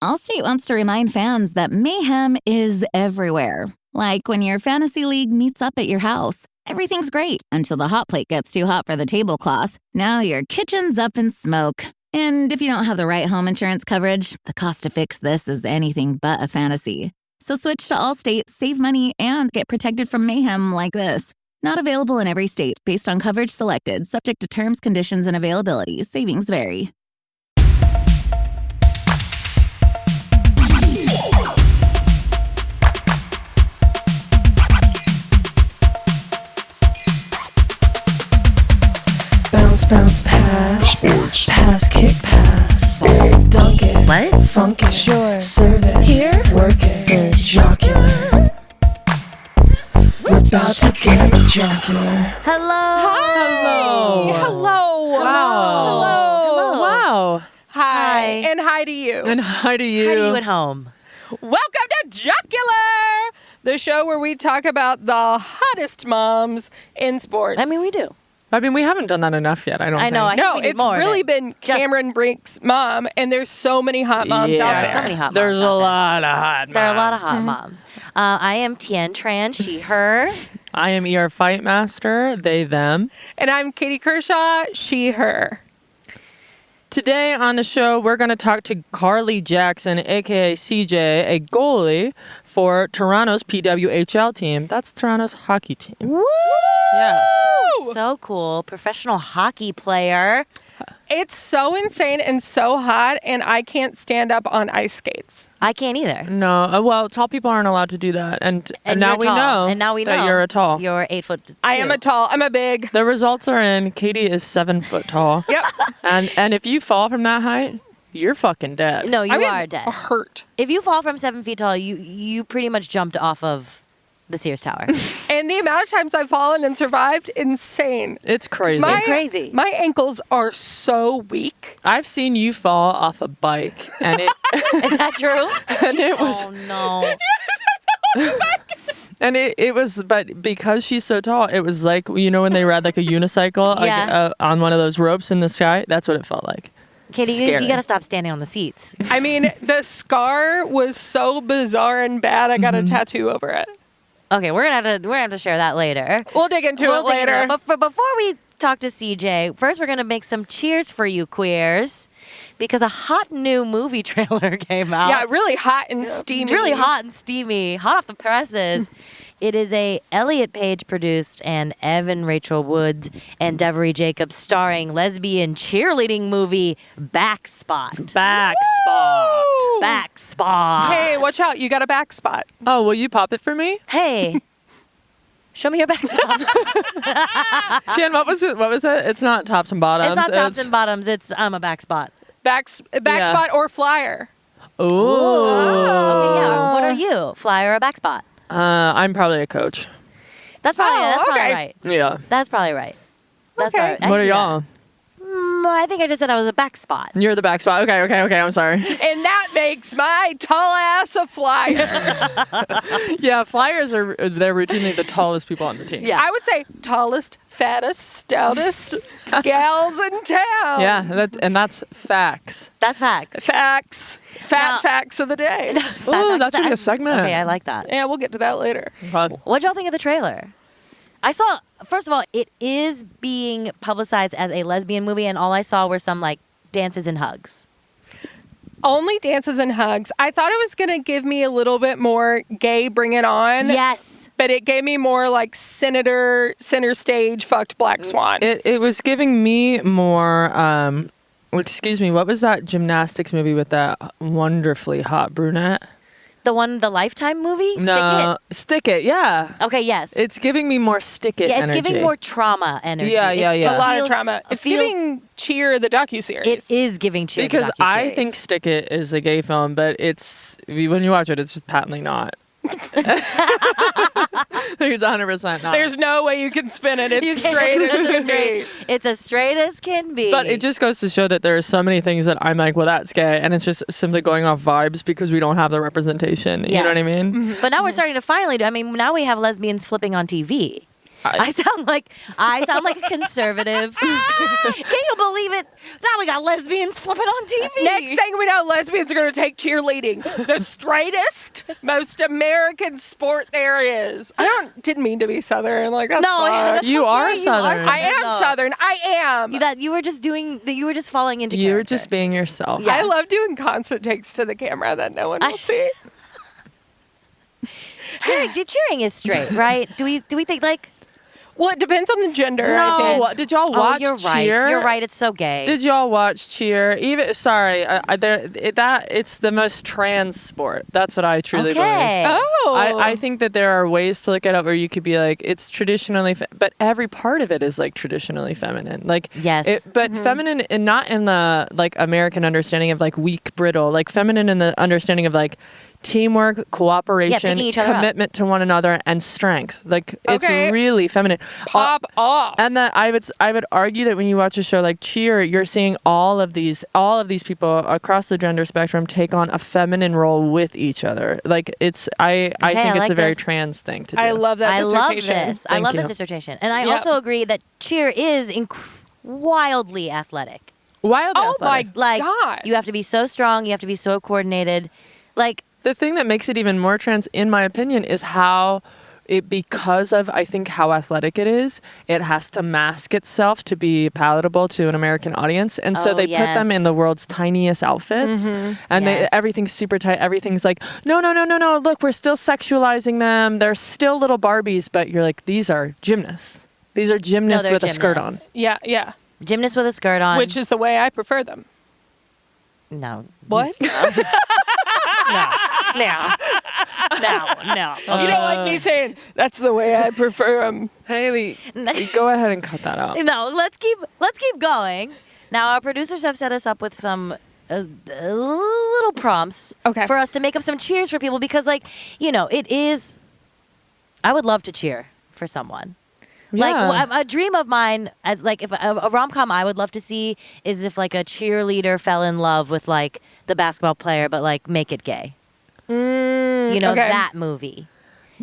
Allstate wants to remind fans that mayhem is everywhere. Like when your fantasy league meets up at your house. Everything's great until the hot plate gets too hot for the tablecloth. Now your kitchen's up in smoke. And if you don't have the right home insurance coverage, the cost to fix this is anything but a fantasy. So switch to Allstate, save money, and get protected from mayhem like this. Not available in every state based on coverage selected, subject to terms, conditions, and availability. Savings vary. Bounce, pass. Sports. Pass, kick, pass. Dunk it. What? Funk it. Sure. Serve it. Here. Work it. Jockular. We're about to get jockular. Hello. Hi. Hello. Wow. Hello. Wow. Hi. And hi to you. And hi to you. How are you at home? Welcome to Jockular, the show where we talk about the hottest moms in sports. I mean, we do. I mean, we haven't done that enough yet, I don't think. I know. I No, think we need it's more of really it. been Cameron Brink's mom, and there's so many hot moms out Yeah. there. So many hot moms There's a out there. lot of hot moms. There are a lot of hot moms. I am Tien, trans, she, her. I am ER Fight Master, they, them. And I'm Katie Kershaw, she, her. Today on the show, we're going to talk to Carly Jackson, a.k.a. CJ, a goalie for Toronto's PWHL team. That's Toronto's hockey team. Woo! Yes. So cool. Professional hockey player. It's so insane and so hot, and I can't stand up on ice skates. I can't either. No, well, tall people aren't allowed to do that. And now you're we tall. know And now we that know you're a tall. You're 8'2". I am a tall, I'm a big. The results are in. Katie is 7 foot tall. Yep. And if you fall from that height, you're fucking dead. No, you I'm are dead. hurt. If you fall from 7 feet tall, you pretty much jumped off of the Sears Tower. And the amount of times I've fallen and survived, insane. It's crazy. My, crazy. My ankles are so weak. I've seen you fall off a bike, and it Is that true? and it was Oh no. and it was, but because she's so tall, it was like, you know, when they ride like a unicycle Yeah. on one of those ropes in the sky. That's what it felt like. Katie, you Scary. got to stop standing on the seats. I mean, the scar was so bizarre and bad, I got a tattoo over it. Okay, we're gonna have to share that later. We'll dig into it We'll dig into later. it. But before we talk to CJ, first we're gonna make some cheers for you queers, because a hot new movie trailer came out. Yeah, really hot and steamy. It's really hot and steamy, hot off the presses. It is a Elliot Page produced and Evan Rachel Wood and Devery Jacobs starring lesbian cheerleading movie Backspot. Back spot. Backspot. Hey, watch out. You got a back spot. Oh, will you pop it for me? Hey, show me your backspot. Jen, what was it? What was it? It's not tops and bottoms. It's not tops and bottoms. It's a backspot. Back spot or flyer. Ooh. Okay, yeah. What are you? Flyer or backspot? I'm probably a coach. That's probably okay. right. Yeah. That's probably right. That's Okay. probably, I What are see y'all? that. I think I just said I was a backspot. You're the back spot. Okay. I'm sorry. And that makes my tall ass a flyer. Yeah, flyers they're routinely the tallest people on the team. Yeah. I would say tallest, fattest, stoutest gals in town. Yeah, that's facts. That's facts. Facts. Now- Facts of the day. Ooh, that should be a segment. Okay, I like that. Yeah, we'll get to that later. What'd y'all think of the trailer? I saw, first of all, it is being publicized as a lesbian movie, and all I saw were some, like, dances and hugs. Only dances and hugs. I thought it was going to give me a little bit more gay bring it on. Yes. But it gave me more like center stage fucked black swan. It was giving me more. Excuse me. What was that gymnastics movie with that wonderfully hot brunette? The Lifetime movie? No, Stick It. Yeah. Stick It? Okay, yes. It's giving me more Stick It. yeah, it's energy. giving more trauma energy. Yeah. a lot of feels- trauma. it It's feels- giving Cheer the docuseries. It is giving cheer. Because the I docuseries. think Stick It is a gay film, but when you watch it, it's just patently not. It's 100% not. There's no way you can spin it. It's straight as can be. It's as straight as can be. But it just goes to show that there are so many things that I'm like, well, that's gay. And it's just simply going off vibes because we don't have the representation. You know what I Yes. mean? But now we're starting to finally do. I mean, now we have lesbians flipping on TV. I sound like a conservative. Can you believe it? Now we got lesbians flipping on TV. Next thing we know, lesbians are going to take cheerleading, the straightest, most American sport there is. Didn't mean to be Southern. Like, that's No, fine. that's You okay. are Southern. I am though. Southern. I am. That you were just falling into You're character. just being yourself. Yeah. I love doing constant takes to the camera that no one will see. cheering is straight, right? Do we think like? Well, it depends on the gender, I think. No, did y'all watch you're right. Cheer? You're right. It's so gay. Did y'all watch Cheer? Even it's the most trans sport. That's what I truly believe. Oh. I think that there are ways to look at it where you could be like, it's traditionally, but every part of it is like traditionally feminine. Like, Yes. but feminine, and not in the like American understanding of like weak, brittle, like feminine in the understanding of like teamwork, cooperation, picking each other up. commitment to one another, and strength. Like, Okay. it's really feminine. Pop off. And that I would argue that when you watch a show like Cheer, you're seeing all of these people across the gender spectrum take on a feminine role with each other. Like, it's I think I it's like a very this. trans thing to do. I love that I love dissertation. this. I Thank love you. this dissertation, and I Yep. also agree that cheer is wildly athletic. Wild Oh my athletic. Like God. you have to be so strong. You have to be so coordinated. Like The thing that makes it even more trans, in my opinion, is how because of I think how athletic it is, it has to mask itself to be palatable to an American audience, and so Oh, they put them yes. in the world's tiniest outfits, and Yes. everything's super tight. Everything's like, no. Look, we're still sexualizing them. They're still little Barbies, but you're like, these are gymnasts. These are gymnasts they're with a skirt on. gymnasts. Yeah. gymnast with a skirt on. Which is the way I prefer them. no. What? No. You don't like me saying, that's the way I prefer them. Haley, go ahead and cut that out. No, let's keep going. Now our producers have set us up with some little prompts Okay. for us to make up some cheers for people because, like, it is. I would love to cheer for someone. Like Yeah. a dream of mine, as like if a rom-com I would love to see is if like a cheerleader fell in love with like the basketball player, but like make it gay. Okay. That movie.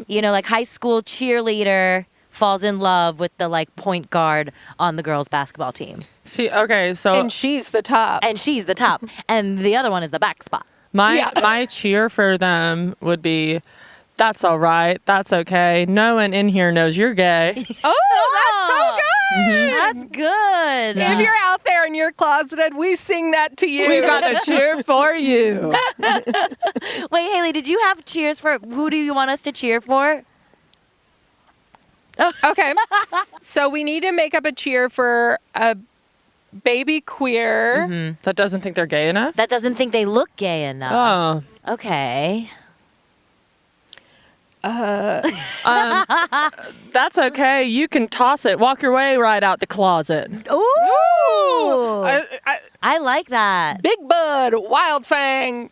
Like high school cheerleader falls in love with the like point guard on the girls' basketball team, See, okay, so And she's the top. and she's the top, and the other one is the back spot. my cheer for them would be, that's all right, that's okay. No one in here knows you're gay. That's so good. That's good. If you're out there and you're closeted, we sing that to you. We got a cheer for you. Wait, Haley, did you have cheers for? Who do you want us to cheer for? Okay. So we need to make up a cheer for a baby queer. That doesn't think they're gay enough? That doesn't think they look gay enough. Oh. Okay. That's okay. You can toss it. Walk your way right out the closet. Ooh. I- I like that. Big Bud, Wild Fang,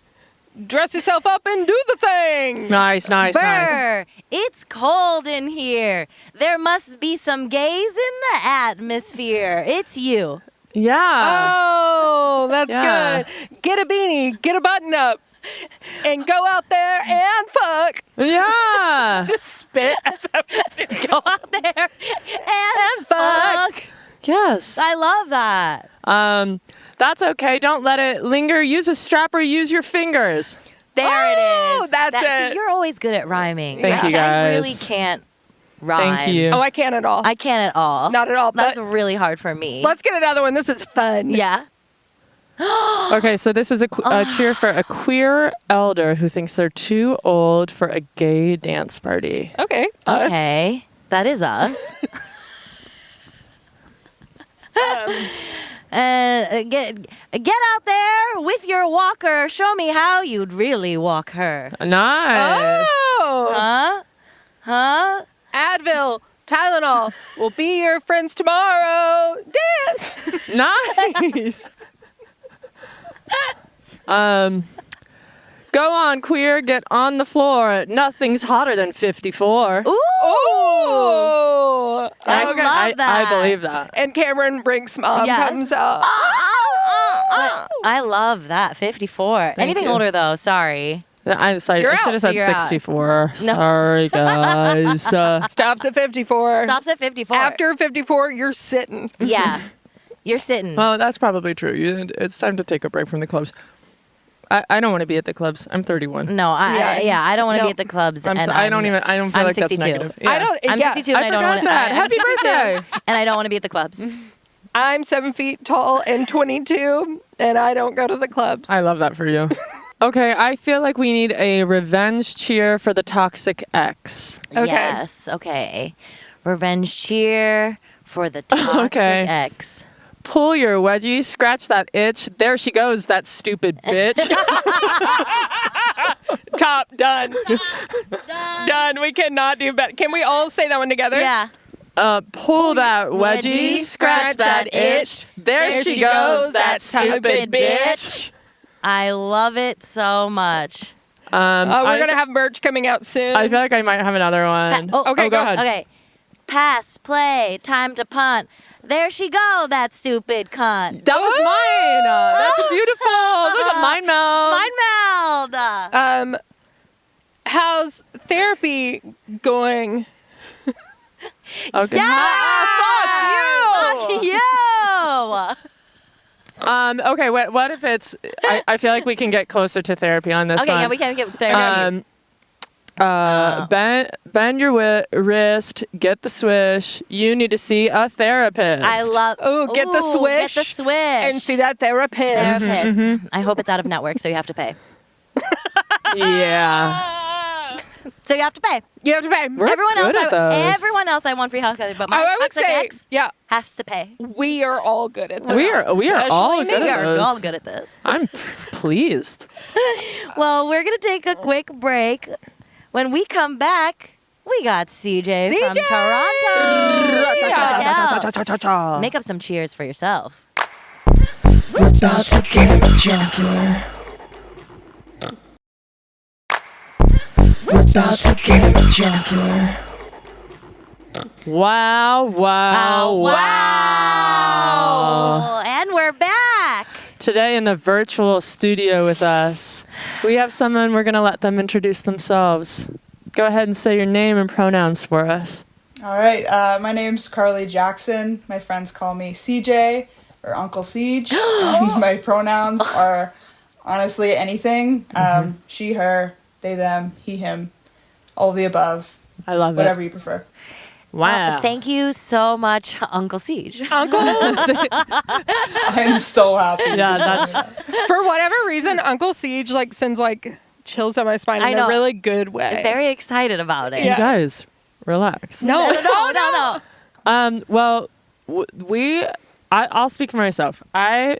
dress yourself up and do the thing. Nice. Brr, it's cold in here. There must be some gays in the atmosphere. It's you. Yeah. Oh, that's Yeah. good. Get a beanie, get a button up, and go out there and fuck. Yeah. Just spit as I'm Go out there and fuck. Yes. I love that. That's okay. Don't let it linger. Use a strap or use your fingers. There it Oh, is. that's See, it. you're always good at rhyming. Thank you, I guys. really can't rhyme. Thank you. Oh, I can't at all. I can't at all. Not at all. That's But really hard for me. let's get another one. This is fun. Yeah. Okay, so this is a cheer for a queer elder who thinks they're too old for a gay dance party. Okay. Us. Okay. That is us. Get out there with your walker. Show me how you'd really walk her. Nice. Oh. Uh. Huh? Advil, Tylenol will be your friends tomorrow. Dance. Nice. Go on, queer. Get on the floor. Nothing's hotter than 54. Ooh. Oh. I Okay. love that. I believe that. And Cameron Brink's mom Yes. comes up. I love that. 54. Anything you. older though, sorry. I'm sorry. You're I should out, have so said you're out. 64. No. Sorry, guys. Stops at 54. Stops at 54. After 54, you're sitting. Yeah. You're sitting. Well, that's probably true. It's time to take a break from the clubs. I don't want to be at the clubs. I'm 31. No, I don't want to No. be at the clubs. I don't feel I'm like 62. that's negative. Yeah. I don't. I'm yeah, 62 and I don't forgot want to. that. Happy birthday. And I don't want to be at the clubs. I'm 7 feet tall and 22, and I don't go to the clubs. I love that for you. Okay, I feel like we need a revenge cheer for the toxic ex. Okay. Yes. Okay. Revenge cheer for the toxic Okay. ex. Pull your wedgie, scratch that itch. There she goes, that stupid bitch. Top done. Done. We cannot do better. Can we all say that one together? Yeah. Pull that wedgie, scratch that itch. There she goes, that stupid bitch. I love it so much. We're gonna have merch coming out soon. I feel like I might have another one. Okay, go go. ahead. Okay. Pass, play, time to punt. There she go, that stupid cunt. That was mine. That's beautiful. Look at mine mouth. Mind meld. How's therapy going? Okay. Yeah! Fuck you. Fuck you! Okay. What if it's? I feel like we can get closer to therapy on this Okay, one. yeah, we can get therapy. Bend your wrist, get the swish. You need to see a therapist. I love. Get the swish. Get the swish. And see that therapist. Therapist. I hope it's out of network, so you have to pay. Yeah. So you have to pay. You have to pay. We're good at those. Everyone else, I want free healthcare, but my I would toxic say, ex yeah, has to pay. we are all good at this. We are all Especially good me. at We're all those. good at this. I'm pleased. Well, we're gonna take a quick break. When we come back, we got CJ from Toronto. Yeah. Make up some cheers for yourself. We're about to get Jockular. We're about to get Jockular. Wow! And we're back. Today in the virtual studio with us, we have someone. We're gonna let them introduce themselves. Go ahead and say your name and pronouns for us. All right, my name's Carly Jackson. My friends call me CJ or Uncle Siege. And my pronouns are honestly anything. She, her, they, them, he, him, all of the above. I love Whatever it. you prefer. Wow. Thank you so much, Uncle Siege. Uncle, I'm so happy. Yeah, that's for whatever reason, Uncle Siege sends chills down my spine I in know. a really good way. Very excited about it. you guys. Relax. No. Well, I'll speak for myself. I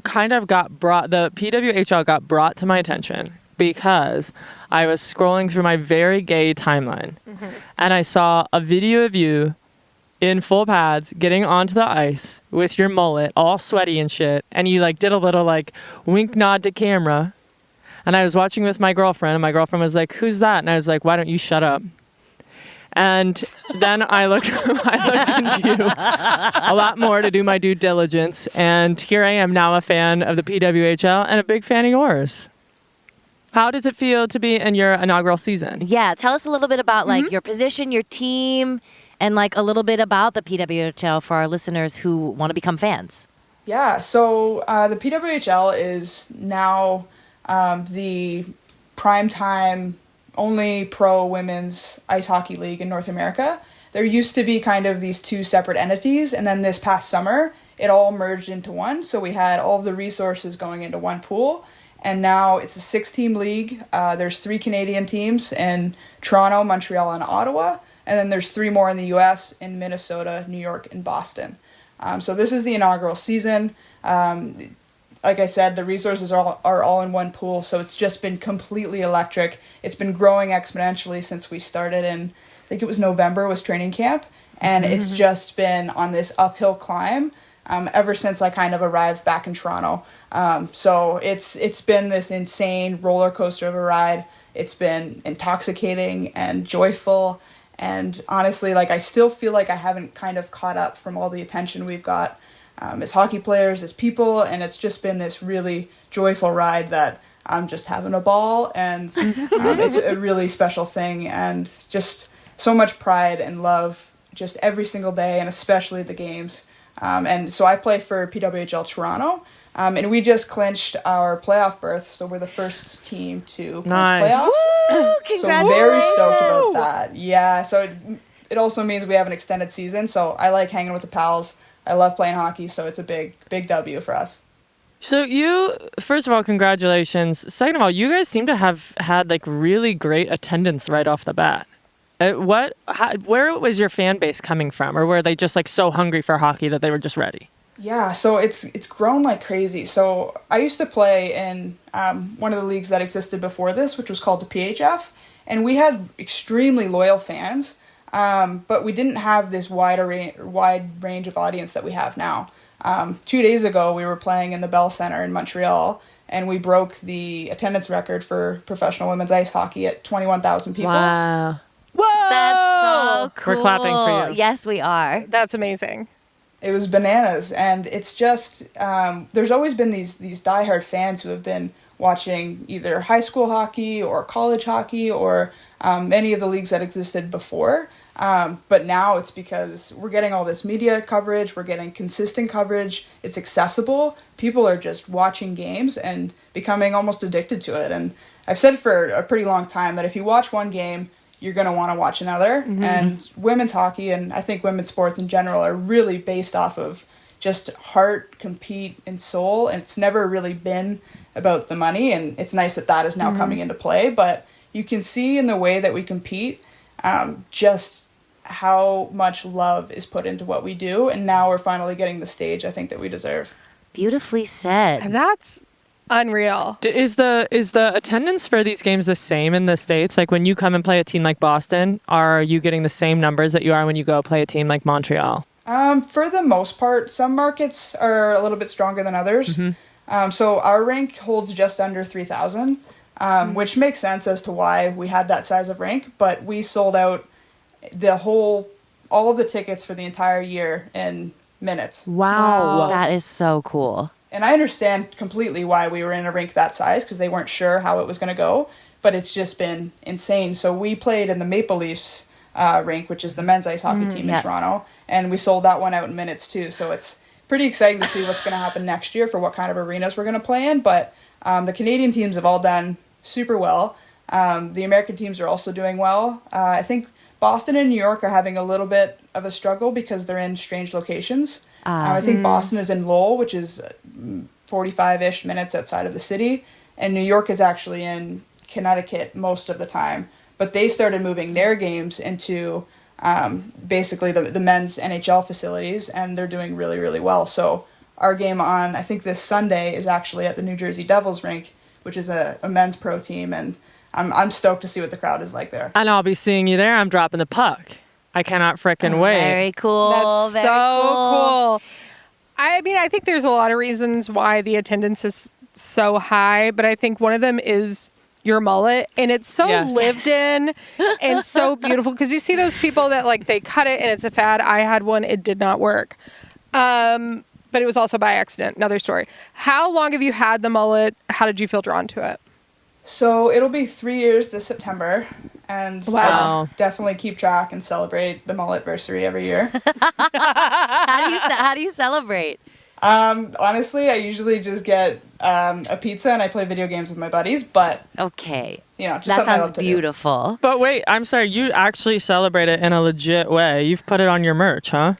kind of the PWHL got brought to my attention because I was scrolling through my very gay timeline and I saw a video of you in full pads getting onto the ice with your mullet all sweaty and shit, and you did a little wink nod to camera, and I was watching with my girlfriend, and my girlfriend was like, "Who's that?" And I was like, "Why don't you shut up?" And then I looked into you a lot more to do my due diligence, and here I am now, a fan of the PWHL and a big fan of yours. How does it feel to be in your inaugural season? Yeah, tell us a little bit about your position, your team, and a little bit about the PWHL for our listeners who want to become fans. Yeah, so the PWHL is now the primetime only pro women's ice hockey league in North America. There used to be kind of these two separate entities, and then this past summer, it all merged into one. So we had all of the resources going into one pool, and now it's a 6-team league. There's 3 Canadian teams in Toronto, Montreal, and Ottawa, and then there's 3 more in the US in Minnesota, New York, and Boston. So this is the inaugural season. Like I said, the resources are all in one pool, so it's just been completely electric. It's been growing exponentially since we started in, I think it was November was training camp, and it's just been on this uphill climb ever since I kind of arrived back in Toronto. So it's been this insane roller coaster of a ride. It's been intoxicating and joyful, and honestly, I still feel like I haven't kind of caught up from all the attention we've got as hockey players, as people, and it's just been this really joyful ride that I'm just having a ball, and it's a really special thing, and just so much pride and love just every single day, and especially the games. And so I play for PWHL Toronto, and we just clinched our playoff berth, so we're the first team to clinch playoffs. Woo! So very stoked about that. Yeah, so it also means we have an extended season, so I like hanging with the pals. I love playing hockey, so it's a big W for us. So you, first of all, congratulations. Second of all, you guys seem to have had like really great attendance right off the bat. Where was your fan base coming from, or were they just like so hungry for hockey that they were just ready? Yeah, so it's grown like crazy. So I used to play in one of the leagues that existed before this, which was called the PHF, and we had extremely loyal fans, but we didn't have this wide range of audience that we have now. 2 days ago, we were playing in the Bell Centre in Montreal, and we broke the attendance record for professional women's ice hockey at 21,000 people. Wow. Whoa! That's so cool. We're clapping for you. Yes, we are. That's amazing. It was bananas, and it's just there's always been these diehard fans who have been watching either high school hockey or college hockey or any of the leagues that existed before. But now it's because we're getting all this media coverage, we're getting consistent coverage, it's accessible, people are just watching games and becoming almost addicted to it. And I've said for a pretty long time that if you watch one game, you're going to want to watch another. Mm-hmm. And women's hockey, and I think women's sports in general, are really based off of just heart, compete, and soul. And it's never really been about the money. And it's nice that that is now coming into play. But you can see in the way that we compete just how much love is put into what we do. And now we're finally getting the stage I think that we deserve. Beautifully said. That's unreal. Is the attendance for these games the same in the States? Like when you come and play a team like Boston, are you getting the same numbers that you are when you go play a team like Montreal? For the most part, some markets are a little bit stronger than others. Mm-hmm. So our rink holds just under 3,000, which makes sense as to why we had that size of rink, but we sold out all of the tickets for the entire year in minutes. Wow. That is so cool. And I understand completely why we were in a rink that size, because they weren't sure how it was going to go, but it's just been insane. So we played in the Maple Leafs rink, which is the men's ice hockey team in Toronto, and we sold that one out in minutes too. So it's pretty exciting to see what's going to happen next year for what kind of arenas we're going to play in. But the Canadian teams have all done super well. The American teams are also doing well. I think Boston and New York are having a little bit of a struggle because they're in strange locations. I think Boston is in Lowell, which is 45-ish minutes outside of the city, and New York is actually in Connecticut most of the time. But they started moving their games into basically the men's NHL facilities, and they're doing really, really well. So our game on, I think this Sunday, is actually at the New Jersey Devils rink, which is a men's pro team, and I'm stoked to see what the crowd is like there. And I'll be seeing you there. I'm dropping the puck. I cannot frickin' wait. Very cool. That's very so cool. I mean, I think there's a lot of reasons why the attendance is so high, but I think one of them is your mullet, and it's so lived in and so beautiful, because you see those people that like they cut it and it's a fad. I had one, it did not work, but it was also by accident. Another story. How long have you had the mullet? How did you feel drawn to it? So it'll be 3 years this September, and I'll definitely keep track and celebrate the mulletversary every year. How do you celebrate? Honestly, I usually just get a pizza and I play video games with my buddies, but Okay. just That something I sounds love to do. beautiful. But wait, I'm sorry. You actually celebrate it in a legit way. You've put it on your merch, huh?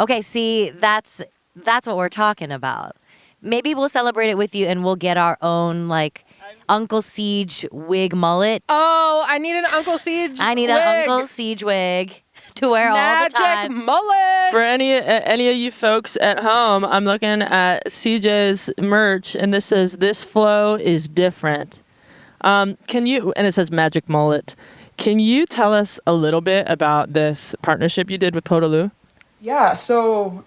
Okay, see, that's what we're talking about. Maybe we'll celebrate it with you and we'll get our own like Uncle Siege wig mullet. Oh, I need an Uncle Siege I need wig. an Uncle Siege wig to wear all the Magic time. mullet. For any of you folks at home, I'm looking at CJ's merch, and this says, "This flow is different." Can you? And it says "Magic Mullet." Can you tell us a little bit about this partnership you did with Podaloo? Yeah, so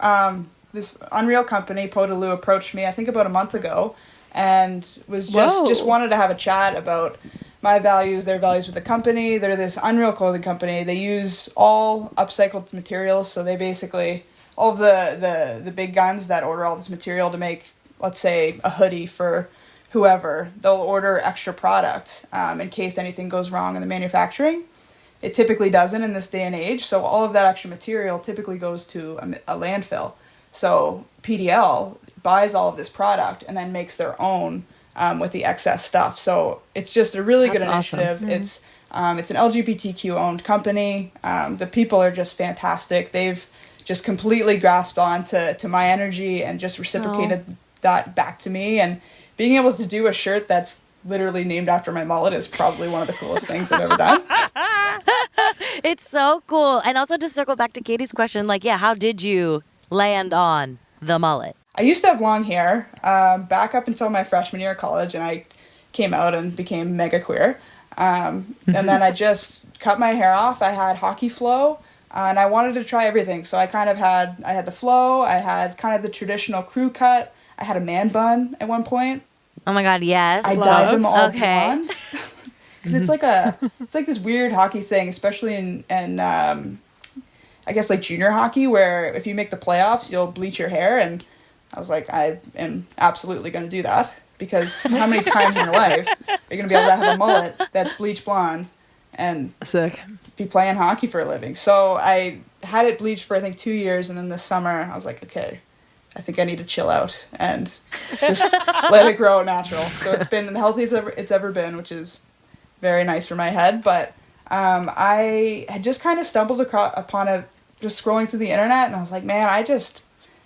this Unreal company, Podaloo, approached me I think about a month ago, and was just wanted to have a chat about my values, their values with the company. They're this Unreal clothing company. They use all upcycled materials, so they basically, all of the big guns that order all this material to make, let's say, a hoodie for whoever, they'll order extra product in case anything goes wrong in the manufacturing. It typically doesn't in this day and age, so all of that extra material typically goes to a landfill. So PDL buys all of this product and then makes their own with the excess stuff. So it's just a really good initiative. Awesome. It's an LGBTQ owned company. The people are just fantastic. They've just completely grasped on to my energy and just reciprocated that back to me. And being able to do a shirt that's literally named after my mullet is probably one of the coolest things I've ever done. It's so cool. And also to circle back to Katie's question, like, yeah, how did you land on the mullet? I used to have long hair back up until my freshman year of college, and I came out and became mega queer. And then I just cut my hair off. I had hockey flow, and I wanted to try everything. So I had the flow, I had kind of the traditional crew cut, I had a man bun at one point. Oh my God, yes. I dyed them all blonde. Because it's like this weird hockey thing, especially in I guess like junior hockey, where if you make the playoffs, you'll bleach your hair. And I was like, I am absolutely going to do that, because how many times in your life are you going to be able to have a mullet that's bleach blonde and be playing hockey for a living? So I had it bleached for I think 2 years, and then this summer I was like, okay, I think I need to chill out and just let it grow natural. So it's been the healthiest it's ever been, which is very nice for my head. But I had just kind of stumbled upon it just scrolling through the internet, and I was like, man,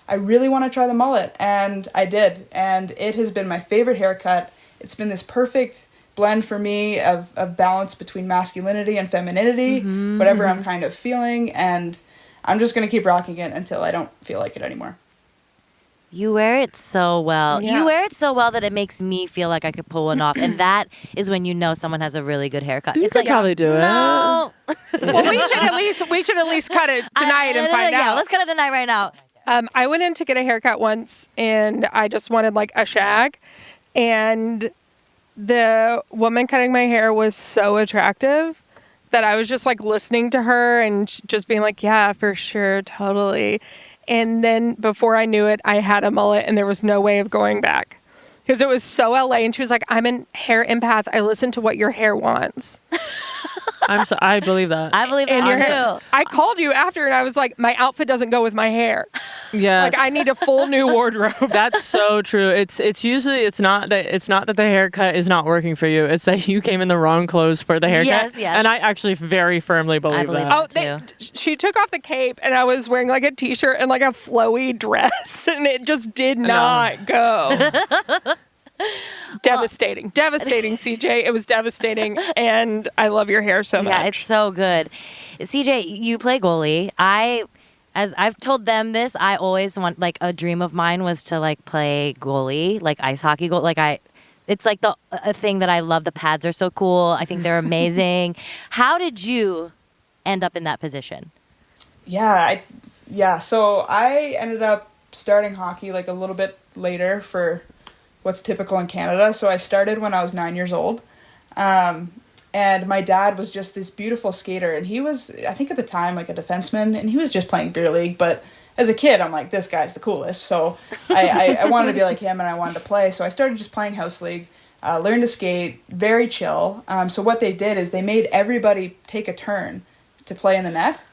I really want to try the mullet. And I did. And it has been my favorite haircut. It's been this perfect blend for me of balance between masculinity and femininity, whatever I'm kind of feeling. And I'm just going to keep rocking it until I don't feel like it anymore. You wear it so well. Yeah. You wear it so well that it makes me feel like I could pull one off. And that is when you know someone has a really good haircut. You could probably do it. No. Well, we should at least cut it tonight and find out. Yeah, let's cut it tonight right now. I went in to get a haircut once, and I just wanted like a shag, and the woman cutting my hair was so attractive that I was just like listening to her and just being like, yeah, for sure, totally. And then before I knew it, I had a mullet, and there was no way of going back, because it was so LA. And she was like, I'm a hair empath. I listen to what your hair wants. I believe that. I believe that too. I called you after, and I was like, my outfit doesn't go with my hair. Yeah. Like, I need a full new wardrobe. That's so true. It's usually it's not that the haircut is not working for you. It's that you came in the wrong clothes for the haircut. Yes. And I actually very firmly believe that. She took off the cape, and I was wearing like a t-shirt and like a flowy dress, and it just did not go. Devastating, CJ. It was devastating, and I love your hair so much. Yeah, it's so good. CJ, you play goalie. As I've told them this, I always want, like, a dream of mine was to like play goalie, like ice hockey goal. It's like a thing that I love. The pads are so cool. I think they're amazing. How did you end up in that position? So I ended up starting hockey like a little bit later for what's typical in Canada. So I started when I was 9 years old. And my dad was just this beautiful skater. And he was, I think at the time, like a defenseman. And he was just playing beer league. But as a kid, I'm like, this guy's the coolest. So I wanted to be like him, and I wanted to play. So I started just playing house league, learned to skate, very chill. So what they did is they made everybody take a turn to play in the net.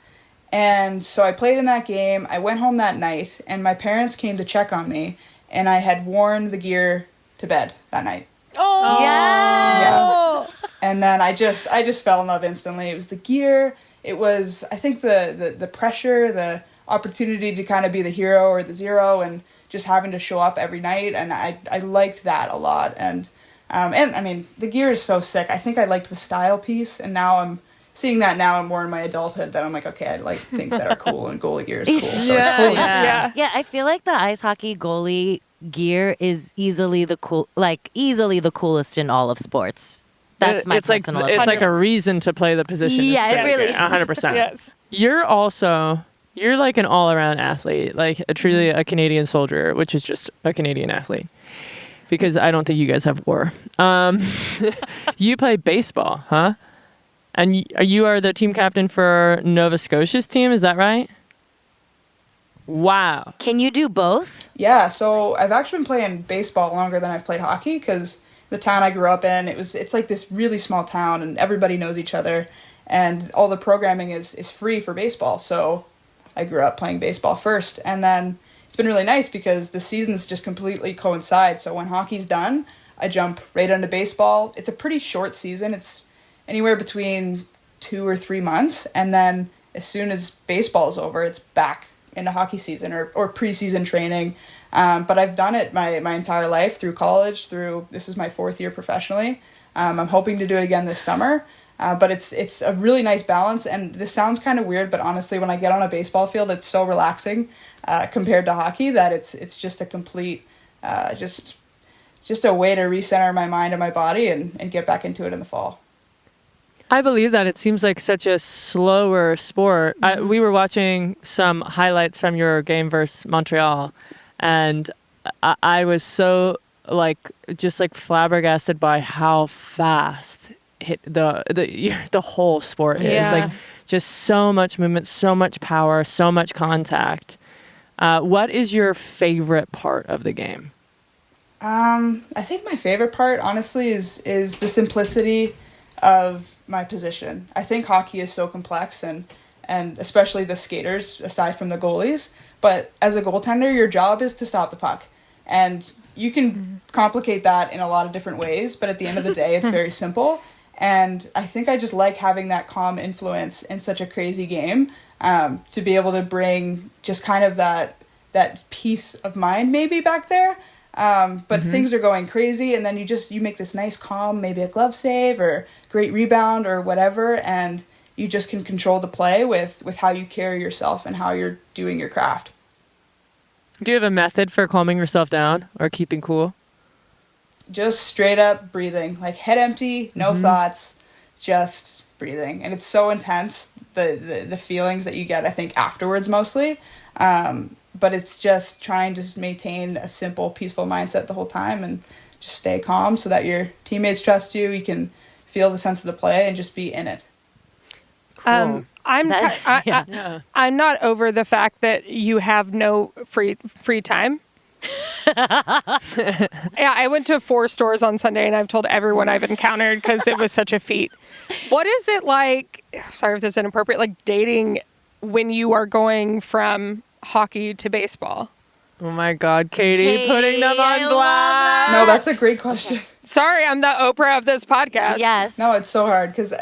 And so I played in that game. I went home that night, and my parents came to check on me. And I had worn the gear to bed that night. Oh, yeah. And then I just fell in love instantly. It was the gear. It was, I think, the pressure, the opportunity to kind of be the hero or the zero, and just having to show up every night. And I liked that a lot. And I mean, the gear is so sick. I think I liked the style piece, and now I'm seeing that now and more in my adulthood that I'm like, okay, I like things that are cool, and goalie gear is cool. So it totally makes sense. Yeah, I feel like the ice hockey goalie gear is easily the coolest in all of sports. That's my personal opinion. It's like a reason to play the position. Yeah, it really is. 100%. Yes. You're like an all-around athlete, like truly a Canadian soldier, which is just a Canadian athlete. Because I don't think you guys have war. You play baseball, huh? And you are the team captain for Nova Scotia's team, is that right? Wow. Can you do both? Yeah, so I've actually been playing baseball longer than I've played hockey because the town I grew up in, it's like this really small town and everybody knows each other and all the programming is free for baseball. So I grew up playing baseball first, and then it's been really nice because the seasons just completely coincide. So when hockey's done, I jump right into baseball. It's a pretty short season. It's anywhere between 2 or 3 months, and then as soon as baseball is over, it's back into hockey season or preseason training. But I've done it my entire life through college, this is my 4th year professionally. I'm hoping to do it again this summer. But it's a really nice balance, and this sounds kind of weird, but honestly, when I get on a baseball field, it's so relaxing compared to hockey that it's just a complete, just a way to recenter my mind and my body and get back into it in the fall. I believe that. It seems like such a slower sport. We were watching some highlights from your game versus Montreal, and I was so just flabbergasted by how fast the whole sport is. Like just so much movement, so much power, so much contact. What is your favorite part of the game? I think my favorite part, honestly, is the simplicity of my position. I think hockey is so complex and especially the skaters, aside from the goalies. But as a goaltender, your job is to stop the puck. And you can complicate that in a lot of different ways, but at the end of the day, it's very simple. And I think I just like having that calm influence in such a crazy game, to be able to bring just kind of that peace of mind maybe back there. But things are going crazy, and then you make this nice calm, maybe a glove save or great rebound or whatever, and you just can control the play with how you carry yourself and how you're doing your craft. Do you have a method for calming yourself down or keeping cool? Just straight up breathing, like head empty, no thoughts, just breathing. And it's so intense, the feelings that you get, I think, afterwards mostly. But it's just trying to maintain a simple, peaceful mindset the whole time and just stay calm so that your teammates trust you. You can feel the sense of the play and just be in it. Cool. I'm not over the fact that you have no free time. Yeah, I went to 4 stores on Sunday and I've told everyone I've encountered because it was such a feat. What is it like, sorry if this is inappropriate, like dating when you are going from hockey to baseball? Oh my God, Katie putting them on blast. No, that's a great question. Sorry, I'm the Oprah of this podcast. Yes. No, it's so hard because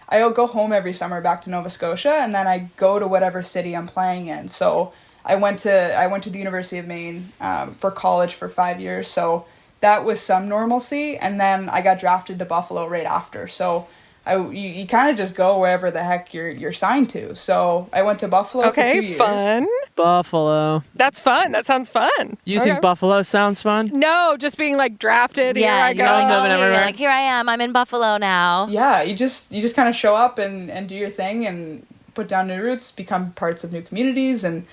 I'll go home every summer back to Nova Scotia, and then I go to whatever city I'm playing in. So I went to the University of Maine for college for 5 years, so that was some normalcy. And then I got drafted to Buffalo right after. So you kind of just go wherever the heck you're signed to. So I went to Buffalo for 2 years. Fun. Buffalo. That's fun. That sounds fun. You think Buffalo sounds fun? No, just being like drafted. Yeah, here I go. everywhere. You're like, here I am. I'm in Buffalo now. Yeah, you just kind of show up and do your thing and put down new roots, become parts of new communities, and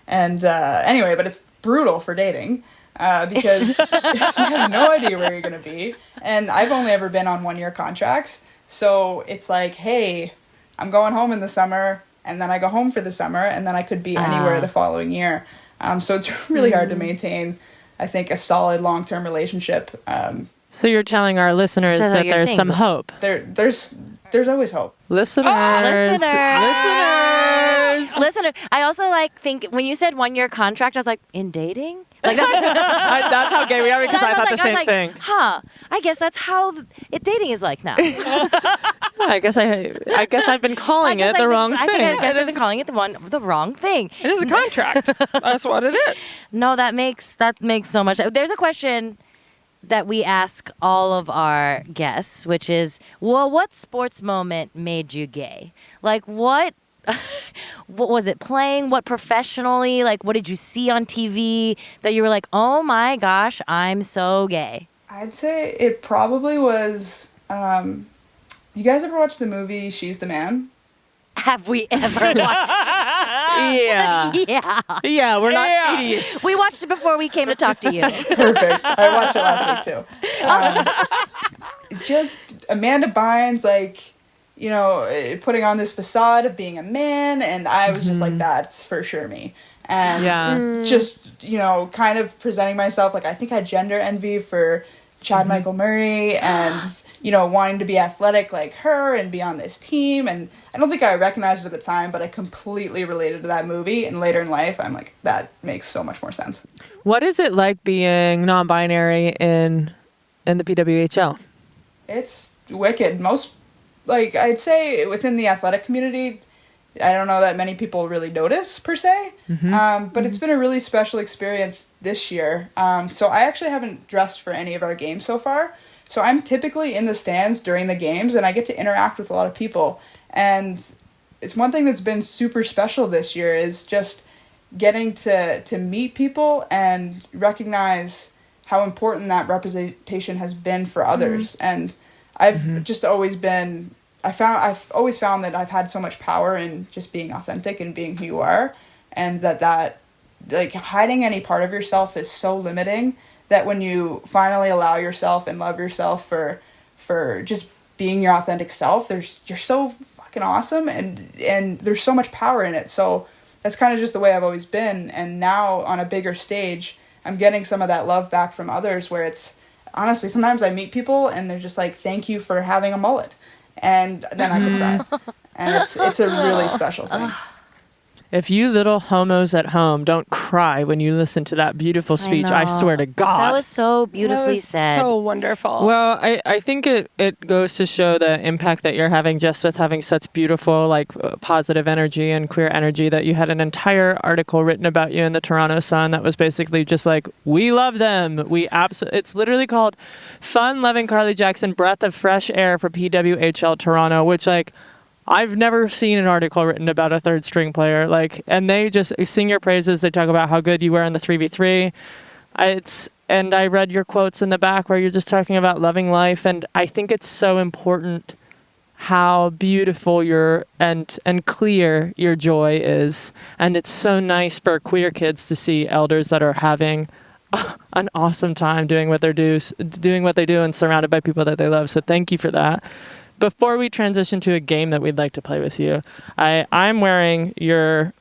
anyway, but it's brutal for dating because you have no idea where you're gonna be, and I've only ever been on 1-year contracts, so it's like, hey, I'm going home in the summer, and then I go home for the summer, and then I could be anywhere the following year. So it's really hard to maintain, I think, a solid long-term relationship. So you're telling our listeners that there's some hope. There's always hope. Listeners. Listener, I also think when you said 1-year contract, I was like, in dating? Like that's how gay we are because I thought the same thing. I guess that's how dating is like now. I guess I've been calling it the wrong thing. I guess I've been calling it the wrong thing. It is a contract. That's what it is. No, that makes so much. There's a question that we ask all of our guests, which is, well, what sports moment made you gay? Like what was it playing? What professionally? Like, what did you see on TV that you were like, oh my gosh, I'm so gay? I'd say it probably was, you guys ever watch the movie She's the Man? Have we ever watched? Yeah. Yeah, we're not idiots. We watched it before we came to talk to you. Perfect. I watched it last week too. Just Amanda Bynes, putting on this facade of being a man, and I was just like, that's for sure me. and just, you know, kind of presenting myself like I think I had gender envy for Chad Michael Murray and, you know, wanting to be athletic like her and be on this team. And I don't think I recognized it at the time, but I completely related to that movie. And later in life, I'm like, that makes so much more sense. What is it like being non-binary in the PWHL? It's wicked. Most, like, I'd say within the athletic community, I don't know that many people really notice per se, but it's been a really special experience this year. So I actually haven't dressed for any of our games so far. So I'm typically in the stands during the games and I get to interact with a lot of people. And it's one thing that's been super special this year is just getting to meet people and recognize how important that representation has been for others. And I've just always been... I've always found that I've had so much power in just being authentic and being who you are, and that like hiding any part of yourself is so limiting that when you finally allow yourself and love yourself for just being your authentic self, you're so fucking awesome and there's so much power in it. So that's kind of just the way I've always been, and now on a bigger stage, I'm getting some of that love back from others where it's honestly sometimes I meet people and they're just like, thank you for having a mullet. And then I could cry. And it's a really special thing. If you little homos at home don't cry when you listen to that beautiful speech, I swear to God. That was so beautifully said. So wonderful. Well, I think it goes to show the impact that you're having just with having such beautiful, like, positive energy and queer energy that you had an entire article written about you in the Toronto Sun that was basically just like, we love them. It's literally called Fun-Loving Carly Jackson Breath of Fresh Air for PWHL Toronto, which, like, I've never seen an article written about a third string player, like, and they just sing your praises. They talk about how good you were in the 3v3. And I read your quotes in the back where you're just talking about loving life. And I think it's so important how beautiful and clear your joy is. And it's so nice for queer kids to see elders that are having an awesome time doing what they do and surrounded by people that they love. So thank you for that. Before we transition to a game that we'd like to play with you, I'm wearing your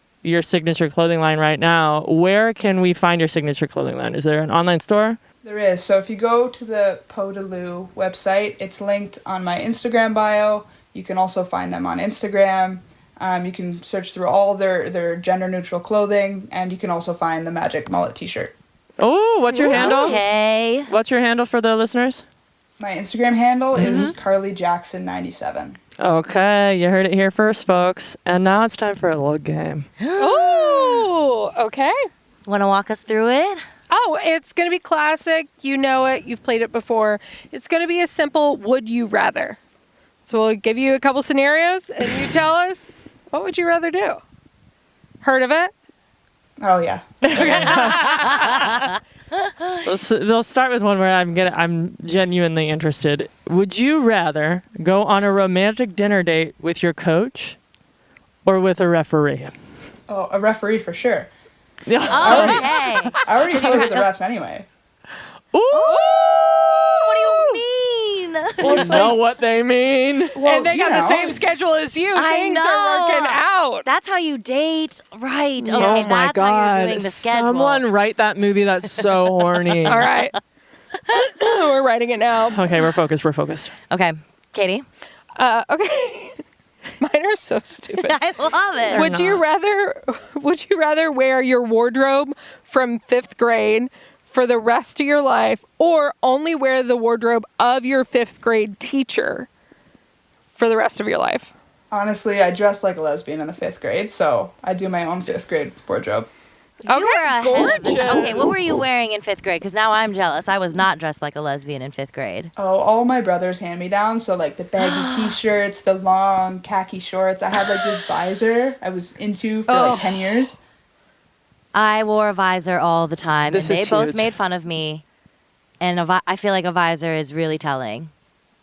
signature clothing line right now. Where can we find your signature clothing line? Is there an online store? There is. So if you go to the Podaloo website, it's linked on my Instagram bio. You can also find them on Instagram. You can search through all their gender-neutral clothing, and you can also find the Magic Mullet t-shirt. Oh, what's your handle? Okay. What's your handle for the listeners? My Instagram handle is CarlyJackson97. Okay, you heard it here first, folks. And now it's time for a little game. Oh, okay. Want to walk us through it? Oh, it's going to be classic. You know it. You've played it before. It's going to be a simple would you rather. So we'll give you a couple scenarios and you tell us, what would you rather do? Heard of it? Oh, yeah. We'll start with one where I'm genuinely interested. Would you rather go on a romantic dinner date with your coach or with a referee? Oh, a referee for sure. Okay. I already flirt with the refs anyway. Ooh! What do you mean? You know what they mean. Well, and they got the same schedule as you. I Things know. are working out. That's how you date, right? Okay, Oh my that's God. how you're doing the schedule. Someone write that movie. That's so horny. All right. We're writing it now. Okay, we're focused. Okay, Katie. Okay. Mine are so stupid. I love it. Would you rather wear your wardrobe from 5th grade for the rest of your life, or only wear the wardrobe of your 5th grade teacher for the rest of your life? Honestly, I dressed like a lesbian in the 5th grade, so I do my own 5th grade wardrobe. You were ahead of gorgeous. it. Okay, what were you wearing in 5th grade? Because now I'm jealous. I was not dressed like a lesbian in 5th grade. Oh, all my brothers hand-me-downs, so like the baggy t-shirts, the long khaki shorts. I had like this visor I was into for like 10 years. I wore a visor all the time, This and they is both huge. made fun of me. And I feel like a visor is really telling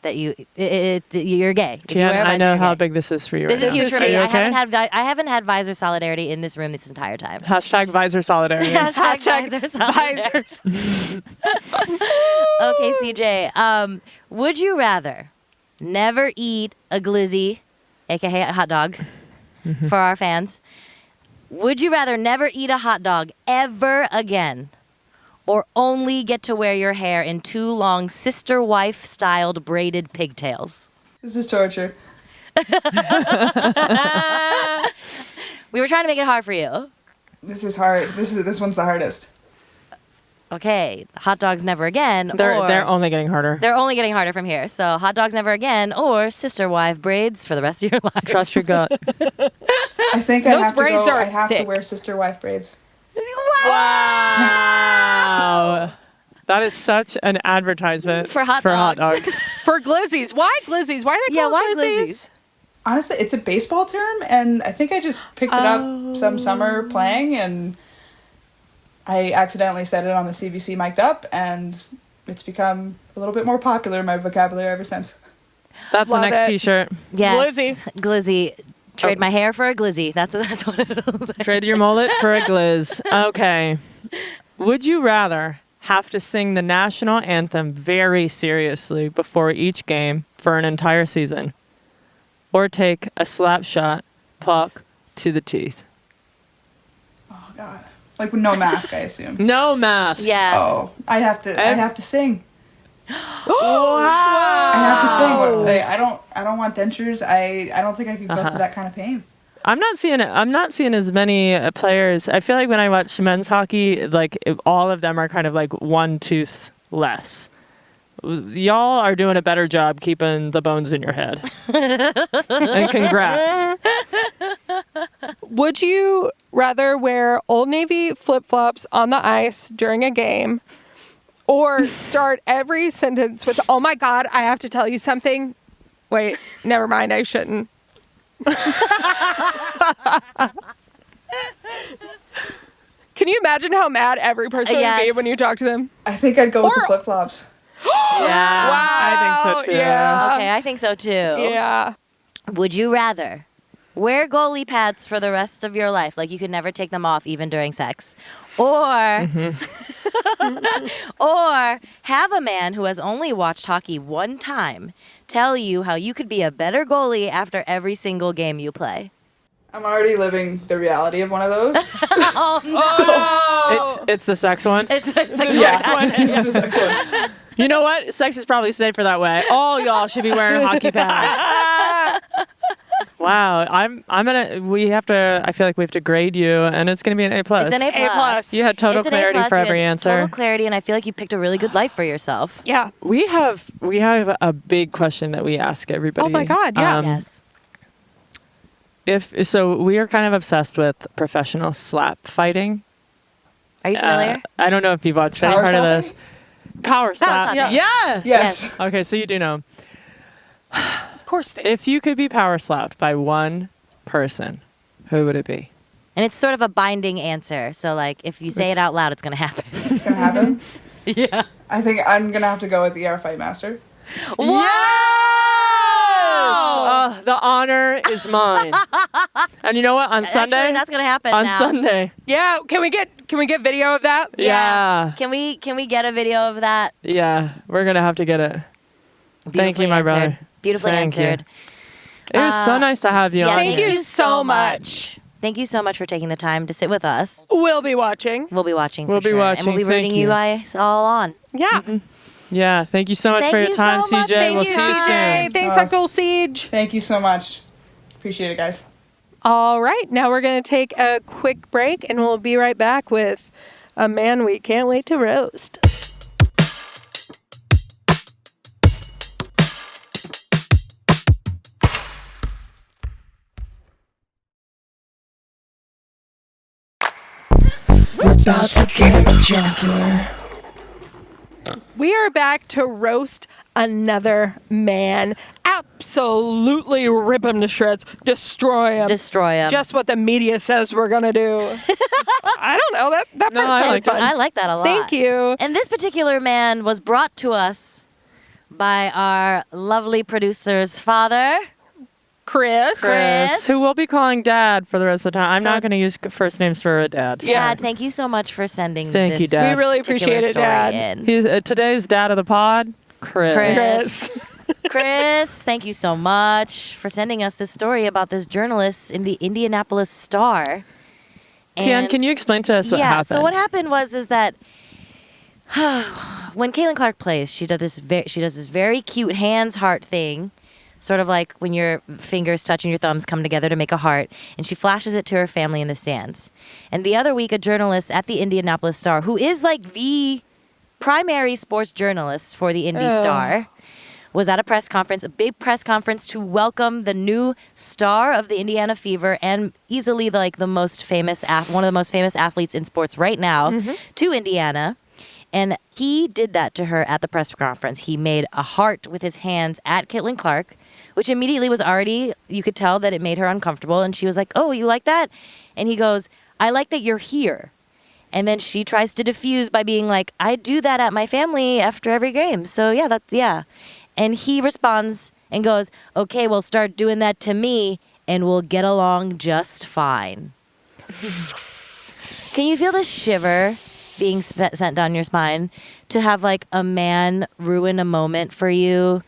that you're gay. If you wear a Tien, visor, I know you're how gay. big this is for you This right is now. huge for Are me. you I okay? haven't had visor solidarity in this room this entire time. Hashtag visor solidarity. Hashtag visor solidarity. Visors. Okay, CJ. Would you rather never eat a glizzy, aka a hot dog, for our fans, Would you rather never eat a hot dog ever again, or only get to wear your hair in 2 long sister-wife styled braided pigtails? This is torture. We were trying to make it hard for you. This is hard. This one's the hardest. Okay, hot dogs never again. They're only getting harder. They're only getting harder from here. So hot dogs never again, or sister-wife braids for the rest of your life. Trust your gut. I think Those braids are I have thick. to wear sister wife braids. Wow. That is such an advertisement For hot dogs. For glizzies. Why glizzies? Why are they called why glizzies? Honestly, it's a baseball term, and I think I just picked it up some summer playing, and I accidentally said it on the CBC mic'd up, and it's become a little bit more popular in my vocabulary ever since. That's Love the next it. T-shirt. Yes. Glizzy. Glizzy. Trade my hair for a glizzy. That's what it is. Trade your mullet for a gliz. Okay. Would you rather have to sing the national anthem very seriously before each game for an entire season, or take a slap shot, puck to the teeth? Oh God! Like with no mask, I assume. No mask. Yeah. Oh, I'd have to sing. Wow. I have to sing. Like, I don't want dentures. I don't think I could go through that kind of pain. I'm not seeing as many players. I feel like when I watch men's hockey, like all of them are kind of like one tooth less. Y'all are doing a better job keeping the bones in your head. And congrats. Would you rather wear Old Navy flip-flops on the ice during a game, or start every sentence with, "Oh my God, I have to tell you something"? Wait, never mind, I shouldn't. Can you imagine how mad every person would be Yes. when you talk to them? I think I'd go with the flip flops. Yeah, I think so too. Yeah. Okay, I think so too. Yeah. Would you rather wear goalie pads for the rest of your life, like you could never take them off even during sex, or or have a man who has only watched hockey one time tell you how you could be a better goalie after every single game you play? I'm already living the reality of one of those. It's the sex one. It's like It's the sex one. You know what? Sex is probably safer that way. All y'all should be wearing hockey pads. Wow, I feel like we have to grade you, and it's gonna be an A+. It's an A+. A+. You had total It's an clarity A+. for You every had answer. Total clarity, and I feel like you picked a really good life for yourself. Yeah. We have a big question that we ask everybody. Oh my God, yeah. Yes. So we are kind of obsessed with professional slap fighting. Are you familiar? I don't know if you've watched any Power part of slapping? this. Power slap. slapping. Yeah. Yes. Okay, so you do know. Of course they If you could be power slapped by one person, who would it be? And it's sort of a binding answer. So, like, if you say it out loud, it's going to happen. It's gonna happen. Yeah. I think I'm gonna have to go with the Air Fight Master. Yes! The honor is mine. And you know what? On Sunday, Actually, that's going to happen on now. Sunday, Yeah, can we get video of that? yeah. Can we get a video of that? Yeah, we're gonna have to get it. Thank you, my answered. brother. Beautifully Thank you. answered. It was so nice to have you Yeah, on. Thank here. you so much. Thank you so much for taking the time to sit with us. We'll be watching. We'll be watching. We'll for be sure. watching. And we'll be Thank rooting you. you guys all on. Yeah. Yeah, thank you so much Thank for your you time, so much. CJ. Thank We'll you, see you CJ. soon. Thanks, Uncle Siege. Thank you so much. Appreciate it, guys. All right, now we're going to take a quick break, and we'll be right back with a man we can't wait to roast. We're about to get Jockular. We are back to roast another man. Absolutely rip him to shreds. Destroy him. Destroy him. Just what the media says we're going to do. I don't know. That No, part I sounded liked it. fun. I like that a lot. Thank you. And this particular man was brought to us by our lovely producer's father. Chris. Chris. Who we'll be calling Dad for the rest of the time. I'm So- not going to use first names for a dad. Dad, thank you so much for sending Thank this you, Dad. We really particular appreciate it, story Dad. in. He's today's dad of the pod, Chris. Chris. Chris, thank you so much for sending us this story about this journalist in the Indianapolis Star. Tien, can you explain to us what happened? So what happened is that when Caitlin Clark plays, she does this very cute hands heart thing, sort of like when your fingers touch and your thumbs come together to make a heart, and she flashes it to her family in the stands. And the other week, a journalist at the Indianapolis Star, who is like the primary sports journalist for the Indy Star, was at a press conference, a big press conference to welcome the new star of the Indiana Fever and easily one of the most famous athletes in sports right now to Indiana. And he did that to her at the press conference. He made a heart with his hands at Caitlin Clark, which immediately was already, you could tell that it made her uncomfortable. And she was like, oh, you like that? And he goes, I like that you're here. And then she tries to diffuse by being like, I do that at my family after every game. So yeah. And he responds and goes, okay, well, start doing that to me and we'll get along just fine. Can you feel the shiver being sent down your spine to have like a man ruin a moment for you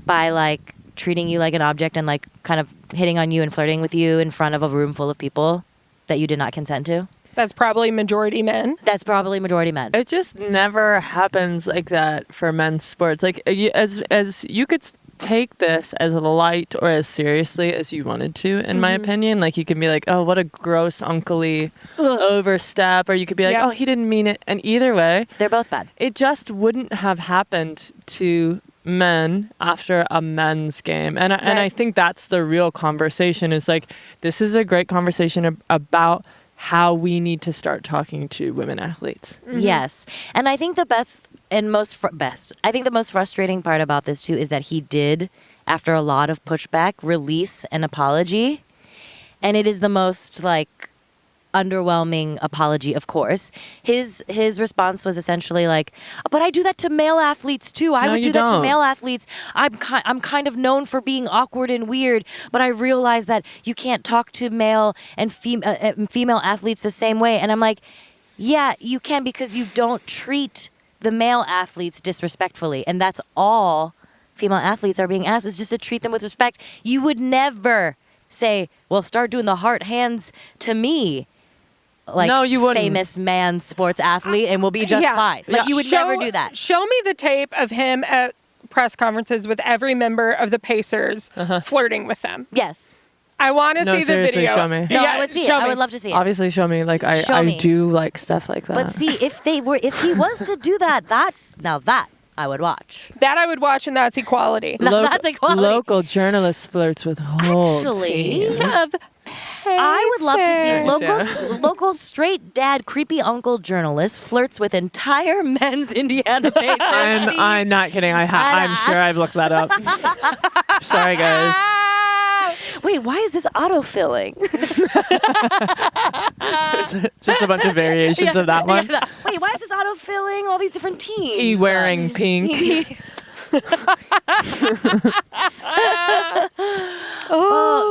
by like treating you like an object and like kind of hitting on you and flirting with you in front of a room full of people that you did not consent to? That's probably majority men. It just never happens like that for men's sports. Like as you could take this as light or as seriously as you wanted to, in my opinion. Like you could be like, oh, what a gross uncle-y overstep, or you could be like, oh, he didn't mean it. And either way, they're both bad. It just wouldn't have happened to men after a men's game. And I think that's the real conversation, is like, this is a great conversation about how we need to start talking to women athletes. Yes. And I think the most frustrating part about this too is that he did, after a lot of pushback, release an apology. And it is the most like underwhelming apology, of course. His response was essentially like, but I do that to male athletes too. I would do that to male athletes. I'm kind of known for being awkward and weird, but I realize that you can't talk to male and female athletes the same way. And I'm like, yeah, you can, because you don't treat the male athletes disrespectfully. And that's all female athletes are being asked, is just to treat them with respect. You would never say, well, start doing the heart hands to me, like, no, you wouldn't. Famous man sports athlete, and we'll be just fine. Like, you would never do that. Show me the tape of him at press conferences with every member of the Pacers flirting with them. Yes. I want to see the video. Show me. No, I would see it. I would love to see it. Obviously, show me. Like, I do like stuff like that. But see, if he was to do that I would watch. That I would watch, and that's equality. That's equality. Local journalist flirts with whole team. I would love to see local straight dad, creepy uncle journalist flirts with entire men's Indiana Pacers. I'm not kidding. I'm sure I've looked that up. Sorry, guys. Wait, why is this autofilling? Just a bunch of variations of that one. Yeah. Wait, why is this autofilling all these different teams? He wearing pink. Well,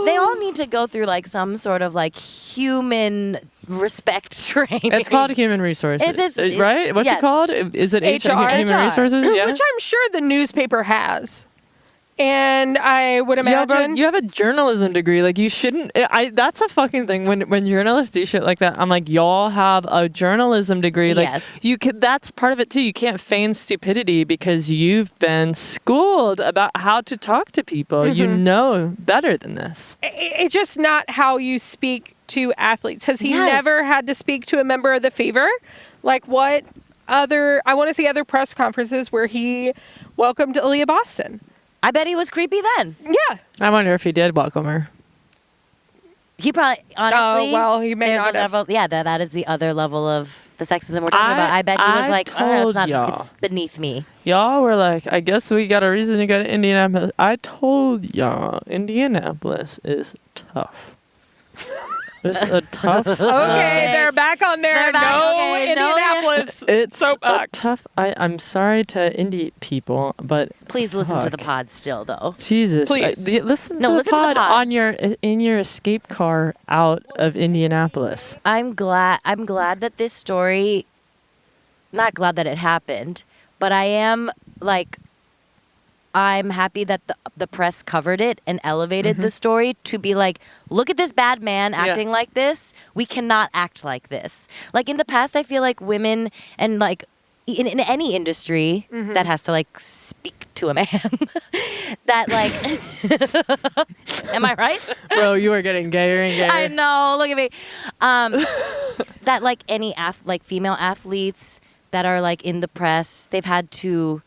they all need to go through like some sort of like human respect training. It's called human resources, right? What's it called? Is it HR? Human resources? Yeah. Which I'm sure the newspaper has. And I would imagine... Yeah, bro, you have a journalism degree. Like, you shouldn't... that's a fucking thing. When journalists do shit like that, I'm like, y'all have a journalism degree. Like, yes. That's part of it, too. You can't feign stupidity because you've been schooled about how to talk to people. You know better than this. It's just not how you speak to athletes. Has he never had to speak to a member of the Fever? Like, what other... I want to see other press conferences where he welcomed Aaliyah Boston. I bet he was creepy then. Yeah. I wonder if he did welcome her. He probably, honestly. Oh, well, he may not have. Level, yeah, that is the other level of the sexism we're talking about. I bet he was like, it's beneath me. Y'all were like, I guess we got a reason to go to Indianapolis. I told y'all, Indianapolis is tough. It's a tough. Okay, they're back on there. Indianapolis. It's soapbox. Tough. I'm sorry to indie people, but please listen to the pod still, though. Jesus, please listen to the pod on in your escape car out of Indianapolis. I'm glad that this story. Not glad that it happened, but I am like I'm happy that the press covered it and elevated the story to be like, look at this bad man acting like this. We cannot act like this. Like in the past, I feel like women and like in any industry that has to like speak to a man that like, am I right? Bro, you are getting gayer and gayer. I know. Look at me. That like any like female athletes that are like in the press, they've had to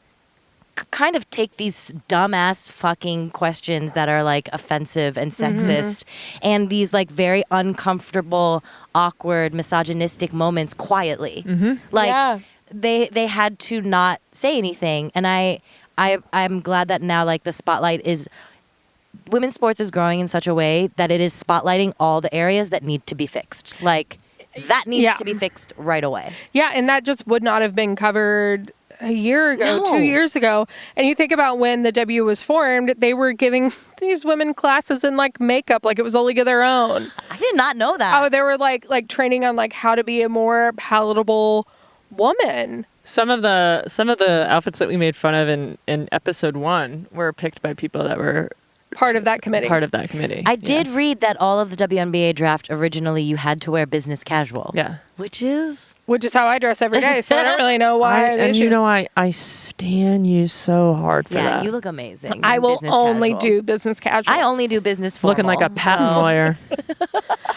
kind of take these dumbass fucking questions that are like offensive and sexist and these like very uncomfortable, awkward, misogynistic moments quietly. Like they had to not say anything, and I'm glad that now like the spotlight is. Women's sports is growing in such a way that it is spotlighting all the areas that need to be fixed. Like that needs to be fixed right away. Yeah, and that just would not have been covered a year ago, 2 years ago. And you think about when the W was formed, they were giving these women classes in like makeup, like it was a league of their own. I did not know that. Oh, they were like training on like how to be a more palatable woman. Some of the outfits that we made fun of in episode 1 were picked by people that were Part of that committee. I did read that all of the WNBA draft originally you had to wear business casual. Yeah. Which is how I dress every day, so I don't really know why. I stand you so hard for that. Yeah, you look amazing. I in will business only casual. do business casual. I only do business formal. Looking like a patent lawyer.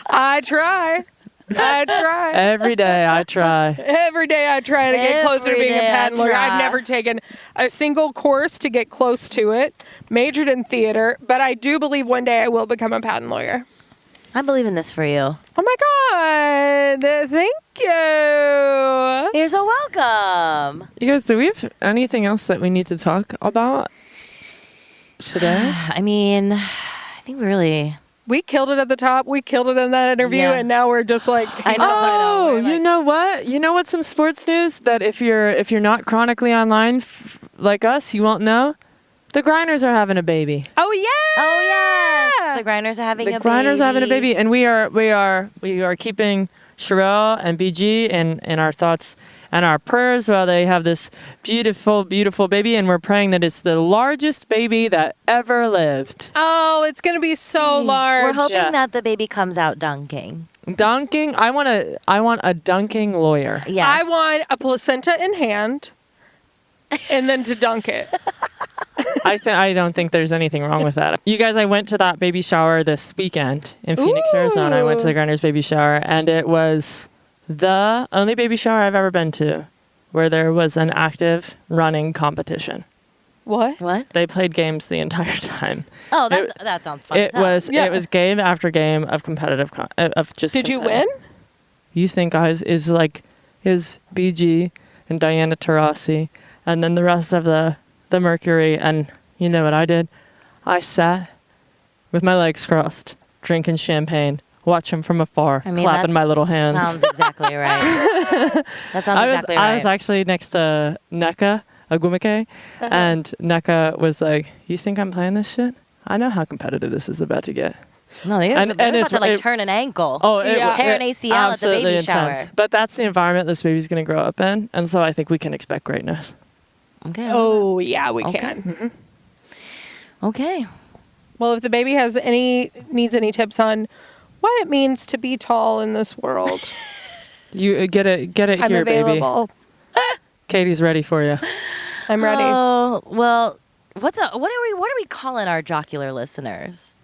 I try. Every day I try. Every day I try to get closer to being a patent lawyer. I've never taken a single course to get close to it. Majored in theater, but I do believe one day I will become a patent lawyer. I believe in this for you. Oh my God. Thank you. You're so welcome. You guys, do we have anything else that we need to talk about today? I mean, I think we killed it at the top. We killed it in that interview, and now we're just like, I know. You know what? You know what's some sports news that if you're not chronically online like us, you won't know? The Grinders are having a baby. Oh yeah. Oh yes. The Grinders are having a baby. The Grinders are having a baby, and we are keeping Sherelle and BG in our thoughts and our prayers while they have this beautiful, beautiful baby, and we're praying that it's the largest baby that ever lived. Oh, it's gonna be so large. We're hoping that the baby comes out dunking. Dunking? I want a dunking lawyer. Yes. I want a placenta in hand, and then to dunk it. I don't think there's anything wrong with that. You guys, I went to that baby shower this weekend in Phoenix, Arizona. I went to the Grinders baby shower, and it was the only baby shower I've ever been to where there was an active running competition. What? They played games the entire time. Oh, that sounds fun. It was game after game of competitive of just. Did you win? You think is BG and Diana Taurasi, and then the rest of the Mercury, and you know what I did? I sat with my legs crossed, drinking champagne, watching from afar, clapping my little hands. Sounds exactly right. That sounds exactly right. I was actually next to Neka Agumike, and Neka was like, "You think I'm playing this shit? I know how competitive this is about to get." No, they're about to turn an ankle. Oh, tear an ACL at the baby intense. shower. But that's the environment this baby's going to grow up in, and so I think we can expect greatness. Okay. Oh yeah, we can. Mm-hmm. Okay. Well, if the baby needs any tips on what it means to be tall in this world, you get it I'm here, available. baby. Katie's ready for you. I'm ready. Oh well, what are we calling our Jockular listeners?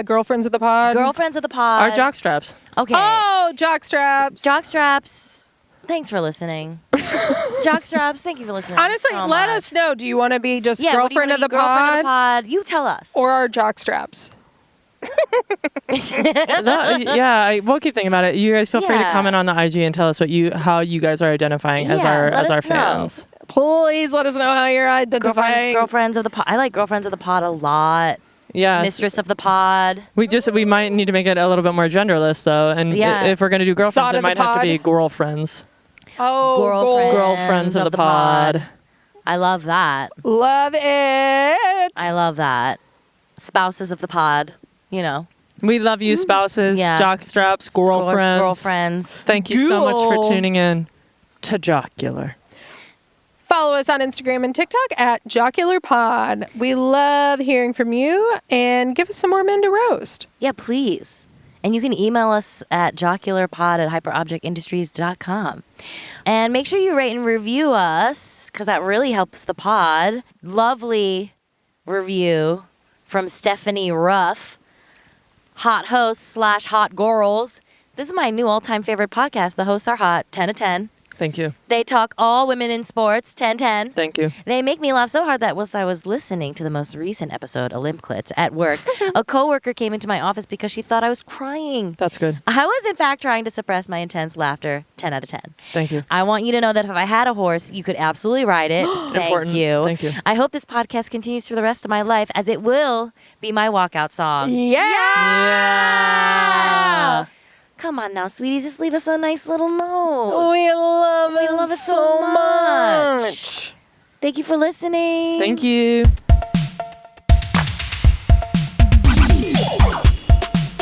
Girlfriends of the pod. Girlfriends of the pod. Our jockstraps. Okay. Oh, jockstraps. Jockstraps. Thanks for listening. Jockstraps, thank you for listening. Honestly, so let much. us know. Do you want to be just Yeah, girlfriend of the girlfriend of the pod, pod? You tell us. or our jockstraps? We'll keep thinking about it. You guys feel free to Yeah. comment on the IG and tell us how you guys are identifying as Yeah, our let us know. fans. Please let us know how you're identifying. Girlfriends of the pod. I like girlfriends of the pod a lot. Yeah. Mistress of the pod. We might need to make it a little bit more genderless though, and Yeah. if we're going to do girlfriends, Thought it of the might have to be pod. girlfriends. Oh, Girlfriends of the pod. I love that. Love it. I love that. Spouses of the pod. You know. We love you, spouses, Yeah. jockstraps, girlfriends. Girlfriends. Thank you so much for Cool. tuning in to Jockular. Follow us on Instagram and TikTok at Jockular Pod. We love hearing from you, and give us some more men to roast. Yeah, please. And you can email us at jockularpod@hyperobjectindustries.com. And make sure you rate and review us, because that really helps the pod. Lovely review from Stephanie Ruff, hot hosts / hot girls. This is my new all-time favorite podcast. The hosts are hot, 10 of 10. Thank you. They talk all women in sports, 10-10. Thank you. They make me laugh so hard that whilst I was listening to the most recent episode, Olympclits, at work, a coworker came into my office because she thought I was crying. That's good. I was, in fact, trying to suppress my intense laughter, 10 out of 10. Thank you. I want you to know that if I had a horse, you could absolutely ride it. Thank Important. you. Thank you. I hope this podcast continues for the rest of my life, as it will be my walkout song. Yeah. Come on now, sweeties, just leave us a nice little note. We love it so much. Thank you for listening. Thank you.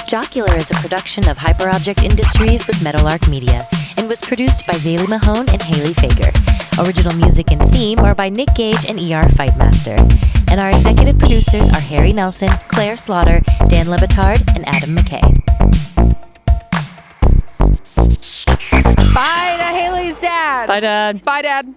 Jockular is a production of HyperObject Industries with Meadowlark Media and was produced by Zaylee Mahone and Haley Fager. Original music and theme are by Nick Gage and ER Fightmaster. And our executive producers are Harry Nelson, Claire Slaughter, Dan Lebitard, and Adam McKay. Bye to Haley's dad. Bye, Dad. Bye, Dad.